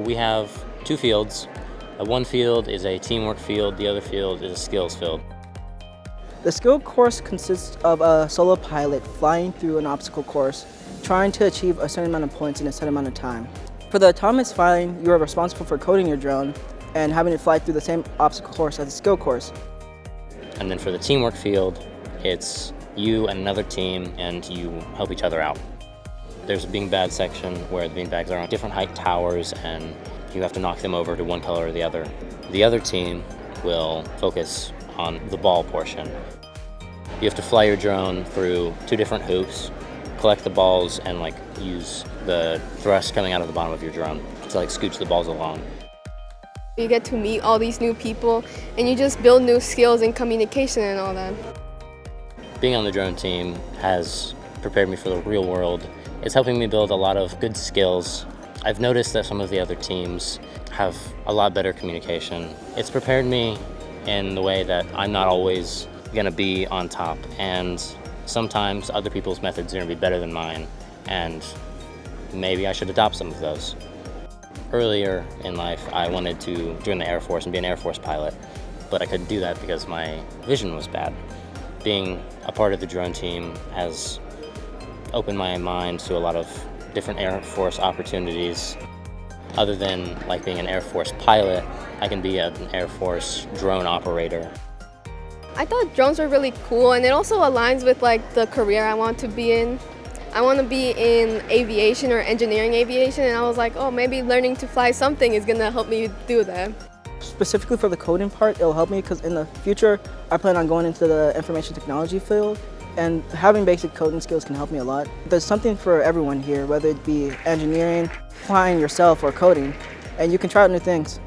We have two fields. One field is a teamwork field, the other field is a skills field. The skill course consists of a solo pilot flying through an obstacle course, trying to achieve a certain amount of points in a certain amount of time. For the autonomous flying, you are responsible for coding your drone and having it fly through the same obstacle course as the skill course. And then for the teamwork field, it's you and another team, and you help each other out. There's a beanbag section where the beanbags are on different height towers, and you have to knock them over to one color or the other. The other team will focus on the ball portion. You have to fly your drone through two different hoops, collect the balls, and use the thrust coming out of the bottom of your drone to scooch the balls along. You get to meet all these new people, and you just build new skills in communication and all that. Being on the drone team has prepared me for the real world. It's helping me build a lot of good skills. I've noticed that some of the other teams have a lot better communication. It's prepared me in the way that I'm not always going to be on top, and sometimes other people's methods are going to be better than mine, and maybe I should adopt some of those. Earlier in life, I wanted to join the Air Force and be an Air Force pilot, but I couldn't do that because my vision was bad. Being a part of the drone team has opened my mind to a lot of different Air Force opportunities. Other than being an Air Force pilot, I can be an Air Force drone operator. I thought drones were really cool, and it also aligns with the career I want to be in. I want to be in aviation or engineering aviation, and I was like, oh, maybe learning to fly something is going to help me do that. Specifically for the coding part, it'll help me because in the future, I plan on going into the information technology field, and having basic coding skills can help me a lot. There's something for everyone here, whether it be engineering, flying yourself, or coding, and you can try out new things.